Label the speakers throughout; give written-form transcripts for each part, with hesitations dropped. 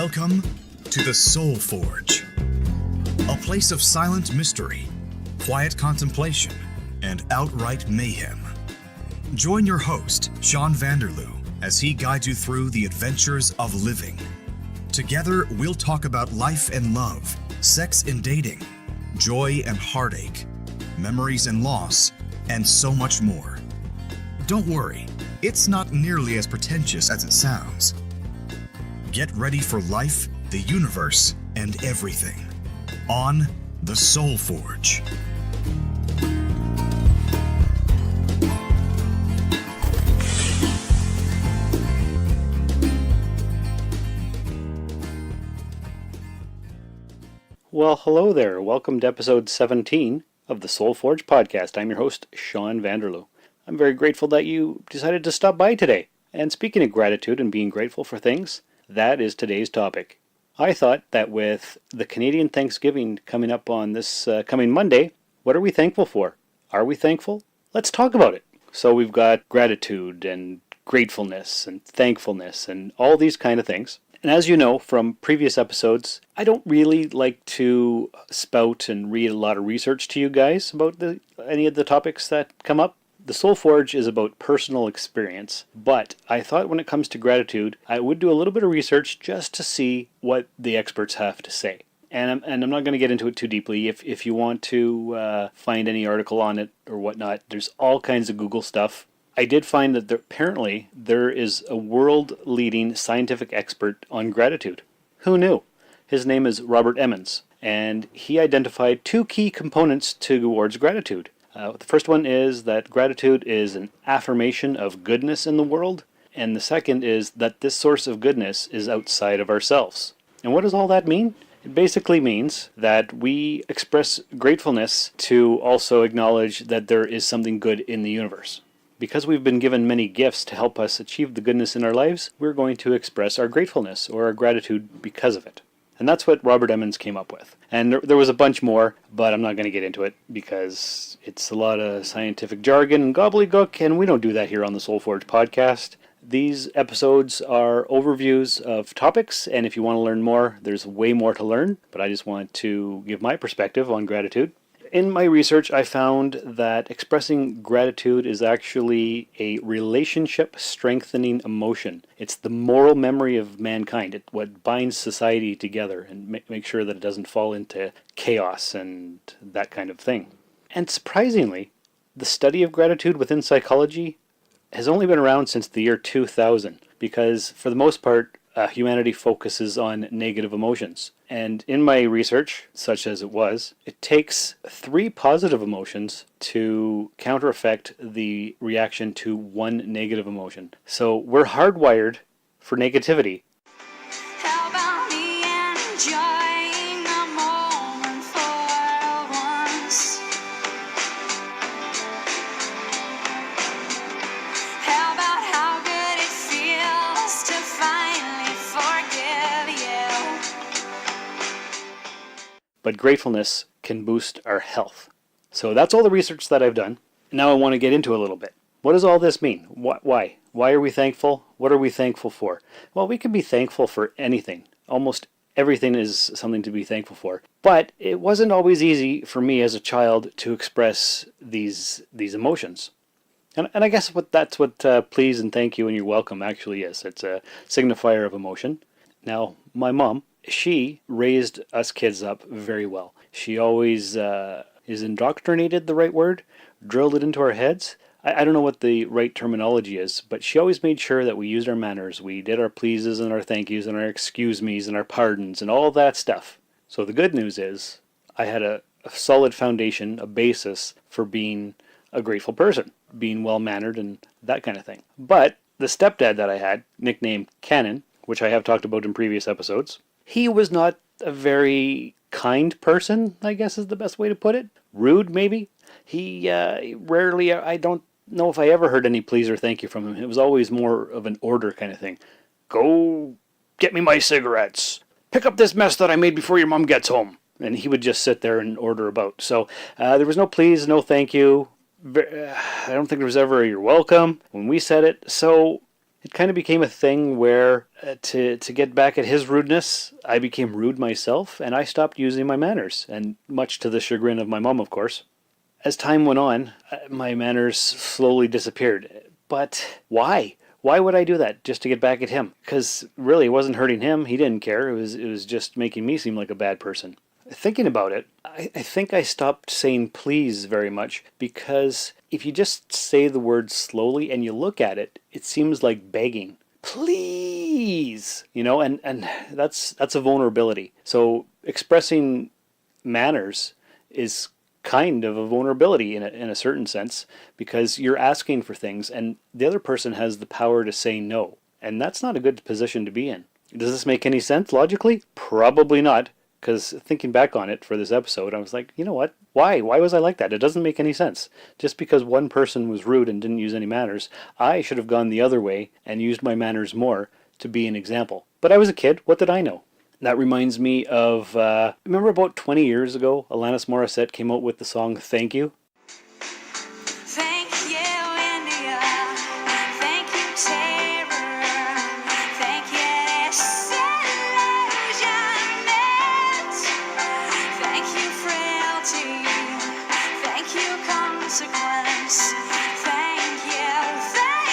Speaker 1: Welcome to the Soul Forge, a place of silent mystery, quiet contemplation, and outright mayhem. Join your host, Sean Vanderloo, as he guides you through the adventures of living. Together, we'll talk about life and love, sex and dating, joy and heartache, memories and loss, and so much more. Don't worry, it's not nearly as pretentious as it sounds. Get ready for life, the universe, and everything on the Soul Forge.
Speaker 2: Well, hello there. Welcome to episode 17 of the Soul Forge podcast. I'm your host, Sean Vanderloo. I'm very grateful that you decided to stop by today. And speaking of gratitude and being grateful for things, that is today's topic. I thought that with the Canadian Thanksgiving coming up on this coming Monday, what are we thankful for? Are we thankful? Let's talk about it. So we've got gratitude and gratefulness and thankfulness and all these kind of things. And as you know from previous episodes, I don't really like to spout and read a lot of research to you guys about any of the topics that come up. The Soul Forge is about personal experience, but I thought when it comes to gratitude, I would do a little bit of research just to see what the experts have to say. And I'm not going to get into it too deeply. If you want to find any article on it or whatnot, there's all kinds of Google stuff. I did find that apparently there is a world-leading scientific expert on gratitude. Who knew? His name is Robert Emmons, and he identified two key components towards gratitude. The first one is that gratitude is an affirmation of goodness in the world, and the second is that this source of goodness is outside of ourselves. And what does all that mean? It basically means that we express gratefulness to also acknowledge that there is something good in the universe. Because we've been given many gifts to help us achieve the goodness in our lives, we're going to express our gratefulness or our gratitude because of it. And that's what Robert Emmons came up with. And there was a bunch more, but I'm not going to get into it because it's a lot of scientific jargon and gobbledygook, and we don't do that here on the Soul Forge podcast. These episodes are overviews of topics, and if you want to learn more, there's way more to learn, but I just want to give my perspective on gratitude. In my research, I found that expressing gratitude is actually a relationship-strengthening emotion. It's the moral memory of mankind. It's what binds society together and make sure that it doesn't fall into chaos and that kind of thing. And surprisingly, the study of gratitude within psychology has only been around since the year 2000, because for the most part, humanity focuses on negative emotions. And in my research, such as it was, it takes 3 positive emotions to counter-effect the reaction to 1 negative emotion. So we're hardwired for negativity.
Speaker 3: How about me enjoying the moment for once? How about how good it feels to finally forgive you?
Speaker 2: But gratefulness can boost our health. So that's all the research that I've done. Now I want to get into a little bit. What does all this mean? Why? Why are we thankful? What are we thankful for? Well, we can be thankful for anything. Almost everything is something to be thankful for. But it wasn't always easy for me as a child to express these emotions. And I guess that's what please and thank you and you're welcome actually is. It's a signifier of emotion. Now, my mom, she raised us kids up very well. She always is indoctrinated, the right word, drilled it into our heads. I don't know what the right terminology is, but she always made sure that we used our manners. We did our pleases and our thank yous and our excuse me's and our pardons and all that stuff. So the good news is I had a solid foundation, a basis for being a grateful person, being well-mannered and that kind of thing. But the stepdad that I had, nicknamed Cannon, which I have talked about in previous episodes, he was not a very kind person, I guess is the best way to put it. Rude, maybe. He rarely, I don't know if I ever heard any please or thank you from him. It was always more of an order kind of thing. Go get me my cigarettes. Pick up this mess that I made before your mom gets home. And he would just sit there and order about. So there was no please, no thank you. I don't think there was ever a you're welcome when we said it. So it kind of became a thing where to get back at his rudeness, I became rude myself, and I stopped using my manners, and much to the chagrin of my mom, of course. As time went on, my manners slowly disappeared. But why? Why would I do that just to get back at him? Because really, it wasn't hurting him. He didn't care. It was just making me seem like a bad person. Thinking about it, I think I stopped saying please very much, because if you just say the word slowly and you look at it, it seems like begging. Please! And that's a vulnerability. So expressing manners is kind of a vulnerability in a certain sense, because you're asking for things and the other person has the power to say no. And that's not a good position to be in. Does this make any sense logically? Probably not. Because thinking back on it for this episode, I was like, you know what? Why? Why was I like that? It doesn't make any sense. Just because one person was rude and didn't use any manners, I should have gone the other way and used my manners more to be an example. But I was a kid. What did I know? That reminds me of, remember about 20 years ago, Alanis Morissette came out with the song Thank You?
Speaker 3: Thank you, India. Thank you, terror. Thank you, disillusionment. Thank you, frailty. Thank you, consequence. Thank you, silence.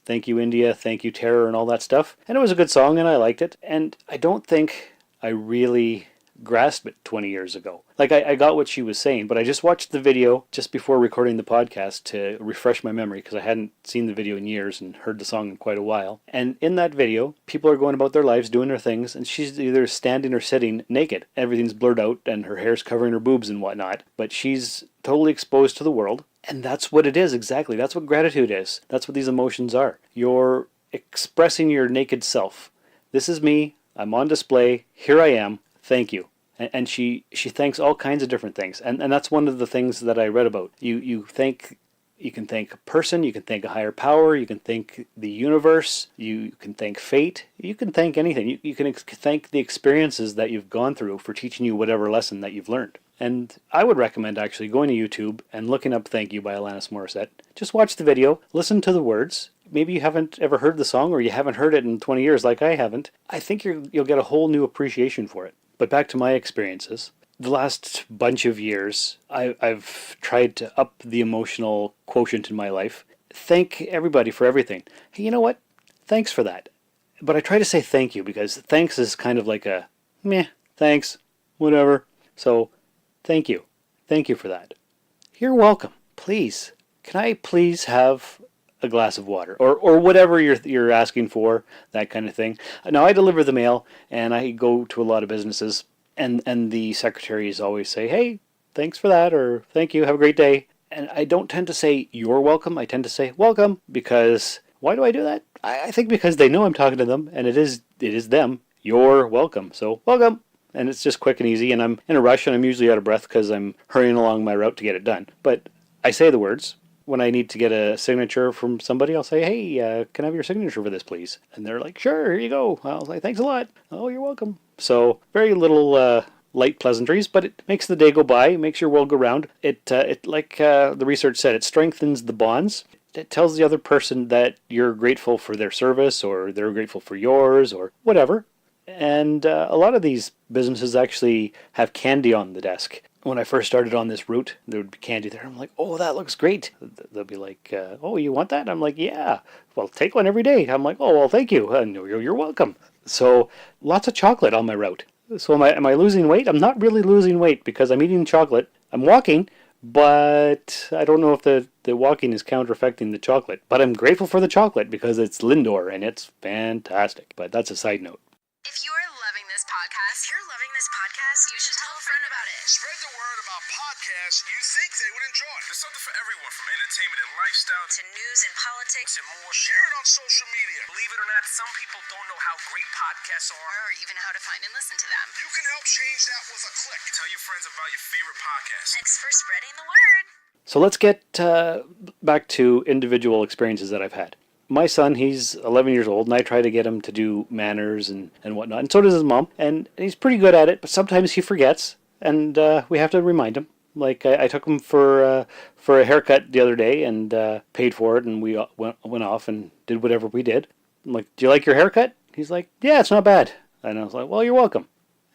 Speaker 2: Thank You, India, Thank You, Terror, and all that stuff. And it was a good song, and I liked it. And I don't think I really grasped it 20 years ago. Like, I got what she was saying, but I just watched the video just before recording the podcast to refresh my memory, because I hadn't seen the video in years and heard the song in quite a while. And in that video, people are going about their lives, doing their things, and she's either standing or sitting naked. Everything's blurred out, and her hair's covering her boobs and whatnot, but she's totally exposed to the world. And that's what it is, exactly. That's what gratitude is. That's what these emotions are. You're expressing your naked self. This is me. I'm on display. Here I am. Thank you. And she thanks all kinds of different things. And that's one of the things that I read about. You can thank a person, you can thank a higher power, you can thank the universe, you can thank fate, you can thank anything. You can thank the experiences that you've gone through for teaching you whatever lesson that you've learned. And I would recommend actually going to YouTube and looking up Thank You by Alanis Morissette. Just watch the video, listen to the words. Maybe you haven't ever heard the song, or you haven't heard it in 20 years like I haven't. I think you'll get a whole new appreciation for it. But back to my experiences. The last bunch of years, I've tried to up the emotional quotient in my life. Thank everybody for everything. Hey, you know what? Thanks for that. But I try to say thank you, because thanks is kind of like a meh, thanks, whatever. So thank you. Thank you for that. You're welcome. Please, can I please have a glass of water, or whatever you're asking for, that kind of thing. Now, I deliver the mail, and I go to a lot of businesses, and the secretaries always say, hey, thanks for that, or thank you, have a great day. And I don't tend to say you're welcome. I tend to say welcome, because why do I do that? I think because they know I'm talking to them, and it is them. You're welcome. So welcome. And it's just quick and easy, and I'm in a rush, and I'm usually out of breath because I'm hurrying along my route to get it done. But I say the words. When I need to get a signature from somebody, I'll say, hey, can I have your signature for this, please? And they're like, sure, here you go. I'll say, thanks a lot. Oh, you're welcome. So very little light pleasantries, but it makes the day go by, makes your world go round. It like the research said, it strengthens the bonds. It tells the other person that you're grateful for their service, or they're grateful for yours, or whatever. And a lot of these businesses actually have candy on the desk. When I first started on this route, there would be candy there. I'm like, oh, that looks great. They'll be like, oh, you want that? I'm like, yeah. Well, take one every day. I'm like, oh, well, thank you. You're welcome. So lots of chocolate on my route. So am I losing weight? I'm not really losing weight, because I'm eating chocolate. I'm walking, but I don't know if the walking is counter-affecting the chocolate. But I'm grateful for the chocolate, because it's Lindor, and it's fantastic. But that's a side note.
Speaker 4: If you're loving this podcast, you should tell a friend about it.
Speaker 5: Spread the word about podcasts you think they would enjoy. There's something for everyone, from entertainment and lifestyle
Speaker 4: To news and politics,
Speaker 5: and more. Share it on social media.
Speaker 6: Believe it or not, some people don't know how great podcasts are.
Speaker 4: or even how to find and listen to them.
Speaker 5: You can help change that with a click. Tell your friends about your favorite podcast.
Speaker 4: Thanks for spreading the word.
Speaker 2: So let's get back to individual experiences that I've had. My son, he's 11 years old, and I try to get him to do manners and whatnot. And so does his mom. And he's pretty good at it, but sometimes he forgets, and we have to remind him. Like I took him for a haircut the other day and paid for it, and we went off and did whatever we did. I'm like, "Do you like your haircut?" He's like, "Yeah, it's not bad." And I was like, "Well, you're welcome."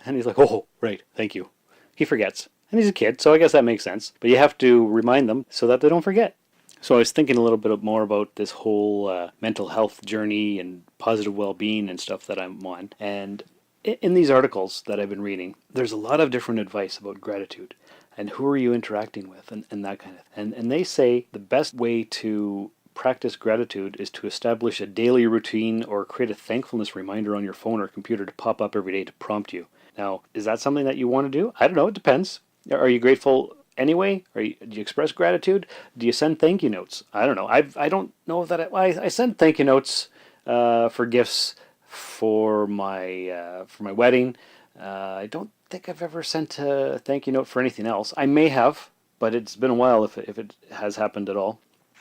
Speaker 2: And he's like, "Oh, right, thank you." He forgets, and he's a kid, so I guess that makes sense. But you have to remind them so that they don't forget. So I was thinking a little bit more about this whole mental health journey and positive well-being and stuff that I'm on. And in these articles that I've been reading, there's a lot of different advice about gratitude and who are you interacting with and that kind of thing. And they say the best way to practice gratitude is to establish a daily routine or create a thankfulness reminder on your phone or computer to pop up every day to prompt you. Now, is that something that you want to do? I don't know. It depends. Are you grateful anyway? Do you express gratitude? Do you send thank you notes? I don't know. I don't know that I send thank you notes for gifts for my wedding. I don't think I've ever sent a thank you note for anything else. I may have, but it's been a while if it has happened at all.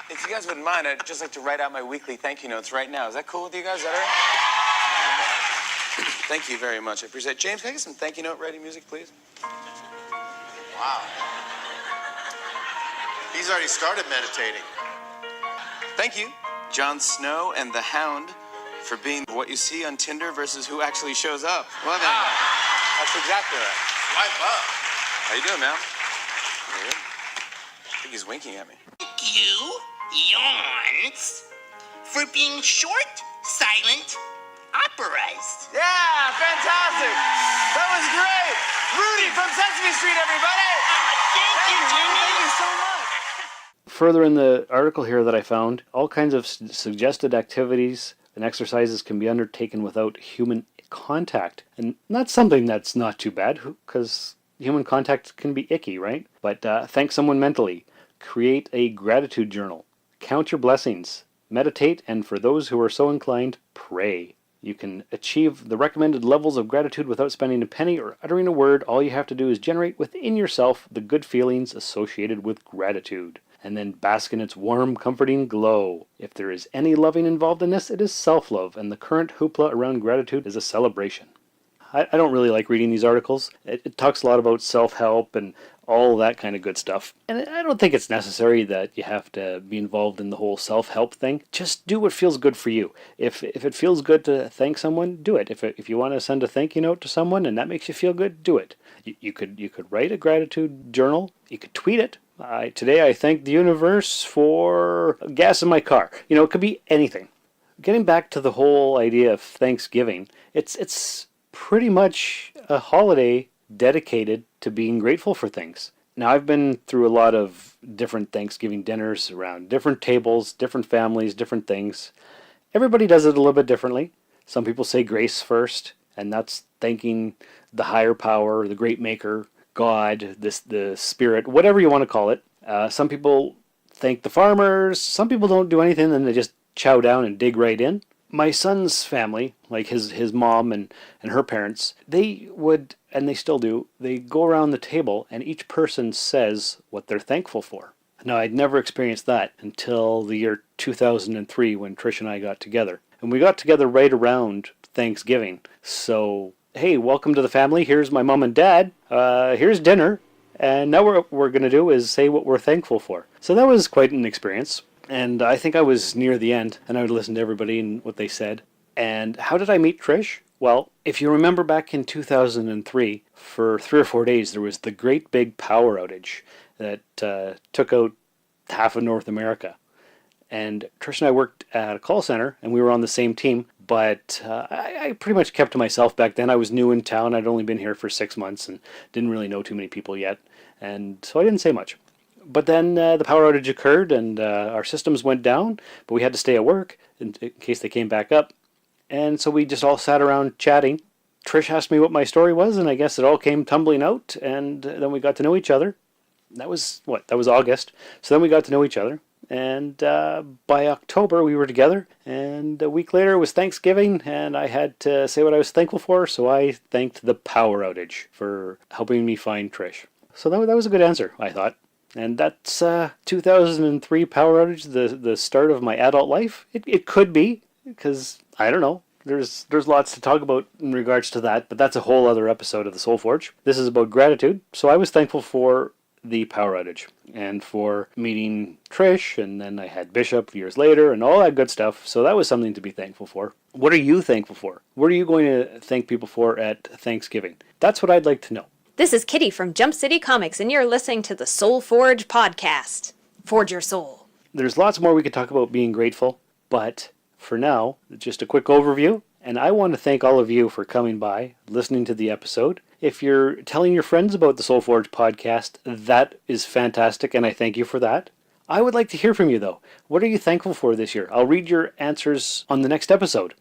Speaker 7: If you guys wouldn't mind, I'd just like to write out my weekly thank you notes right now. Is that cool with you guys? Is that all right? Thank you very much. I appreciate it. James, can I get some thank you note ready music, please?
Speaker 8: Wow. He's already started meditating.
Speaker 7: Thank you, Jon Snow and the Hound, for being what you see on Tinder versus who actually shows up. Well, then, that's exactly right.
Speaker 8: Swipe up.
Speaker 7: How you doing, man? You good? I think he's winking at me.
Speaker 9: Thank you, yawns, for being short, silent operas.
Speaker 7: Yeah, fantastic. That was great. Rudy from Sesame Street, everybody.
Speaker 9: Thank you, Jimmy.
Speaker 7: Thank you so much.
Speaker 2: Further in the article here that I found, all kinds of suggested activities and exercises can be undertaken without human contact. And that's something that's not too bad, because human contact can be icky, right? But thank someone mentally. Create a gratitude journal. Count your blessings. Meditate, and for those who are so inclined, pray. You can achieve the recommended levels of gratitude without spending a penny or uttering a word. All you have to do is generate within yourself the good feelings associated with gratitude, and then bask in its warm, comforting glow. If there is any loving involved in this, it is self-love, and the current hoopla around gratitude is a celebration. I don't really like reading these articles. It talks a lot about self-help and all that kind of good stuff. And I don't think it's necessary that you have to be involved in the whole self-help thing. Just do what feels good for you. If it feels good to thank someone, do it. If you want to send a thank you note to someone and that makes you feel good, do it. You could write a gratitude journal. You could tweet it. Today I thank the universe for gas in my car. It could be anything. Getting back to the whole idea of Thanksgiving, it's pretty much a holiday dedicated to being grateful for things. Now, I've been through a lot of different Thanksgiving dinners around different tables, different families, different things. Everybody does it a little bit differently. Some people say grace first, and that's thanking the higher power, the great maker, God, the spirit, whatever you want to call it. Some people thank the farmers. Some people don't do anything, and they just chow down and dig right in. My son's family, like his mom and her parents, they would, and they still do, they go around the table and each person says what they're thankful for. Now, I'd never experienced that until the year 2003 when Trish and I got together. And we got together right around Thanksgiving. So, hey, welcome to the family. Here's my mom and dad. Here's dinner. And now what we're going to do is say what we're thankful for. So that was quite an experience. And I think I was near the end, and I would listen to everybody and what they said. And how did I meet Trish? Well, if you remember back in 2003, for 3 or 4 days, there was the great big power outage that took out half of North America. And Trish and I worked at a call center, and we were on the same team, but I pretty much kept to myself back then. I was new in town. I'd only been here for 6 months and didn't really know too many people yet. And so I didn't say much. But then the power outage occurred and our systems went down, but we had to stay at work in case they came back up. And so we just all sat around chatting. Trish asked me what my story was, and I guess it all came tumbling out, and then we got to know each other. That was August. So then we got to know each other, and by October we were together, and a week later it was Thanksgiving, and I had to say what I was thankful for, so I thanked the power outage for helping me find Trish. So that was a good answer, I thought. And that's 2003 power outage, the start of my adult life. It could be, because, I don't know, there's lots to talk about in regards to that, but that's a whole other episode of the Soul Forge. This is about gratitude, so I was thankful for the power outage and for meeting Trish, and then I had Bishop years later and all that good stuff. So that was something to be thankful for. What are you thankful for? What are you going to thank people for at Thanksgiving? That's what I'd like to know.
Speaker 10: This is Kitty from Jump City Comics, and you're listening to the Soul Forge podcast. Forge your soul.
Speaker 2: There's lots more we could talk about being grateful, but for now, just a quick overview. And I want to thank all of you for coming by, listening to the episode. If you're telling your friends about the Soul Forge podcast, that is fantastic, and I thank you for that. I would like to hear from you, though. What are you thankful for this year? I'll read your answers on the next episode.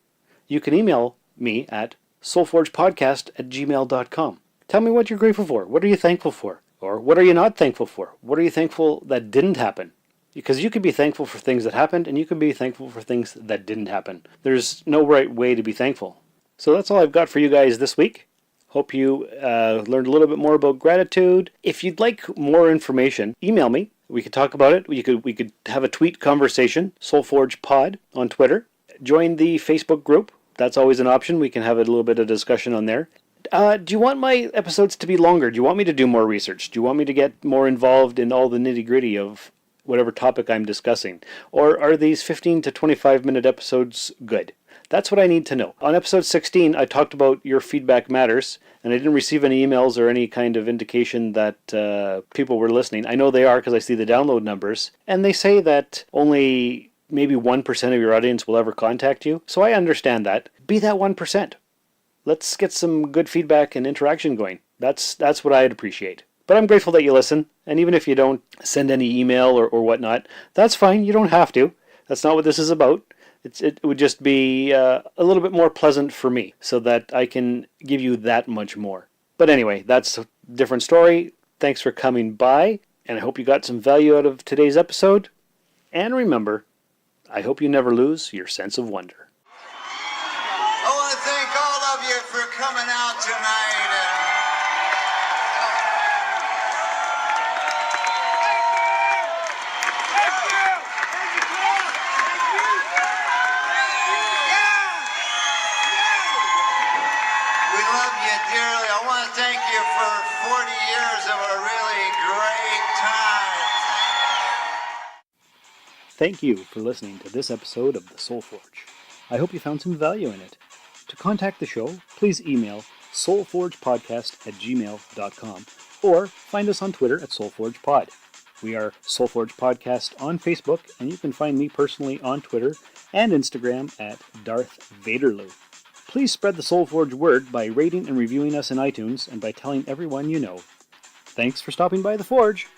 Speaker 2: You can email me at soulforgepodcast@gmail.com. Tell me what you're grateful for. What are you thankful for? Or what are you not thankful for? What are you thankful that didn't happen? Because you could be thankful for things that happened, and you can be thankful for things that didn't happen. There's no right way to be thankful. So that's all I've got for you guys this week. Hope you learned a little bit more about gratitude. If you'd like more information, email me. We could talk about it. We could have a tweet conversation, SoulForgePod on Twitter. Join the Facebook group. That's always an option. We can have a little bit of discussion on there. Do you want my episodes to be longer? Do you want me to do more research? Do you want me to get more involved in all the nitty-gritty of whatever topic I'm discussing? Or are these 15 to 25 minute episodes good? That's what I need to know. On episode 16, I talked about your feedback matters, and I didn't receive any emails or any kind of indication that people were listening. I know they are because I see the download numbers, and they say that only maybe 1% of your audience will ever contact you. So I understand that. Be that 1%. Let's get some good feedback and interaction going. That's what I'd appreciate. But I'm grateful that you listen, and even if you don't send any email or whatnot, that's fine. You don't have to. That's not what this is about. It would just be a little bit more pleasant for me so that I can give you that much more. But anyway, that's a different story. Thanks for coming by, and I hope you got some value out of today's episode. And remember, I hope you never lose your sense of wonder.
Speaker 8: I want to thank all of you for coming out tonight. We love you dearly. I want to thank you for 40 years of a really great time.
Speaker 2: Thank you for listening to this episode of The Soul Forge. I hope you found some value in it. To contact the show, please email soulforgepodcast@gmail.com or find us on Twitter at SoulForgePod. We are Soul Forge Podcast on Facebook, and you can find me personally on Twitter and Instagram at Darth Vaderloo. Please spread the Soul Forge word by rating and reviewing us in iTunes and by telling everyone you know. Thanks for stopping by the Forge.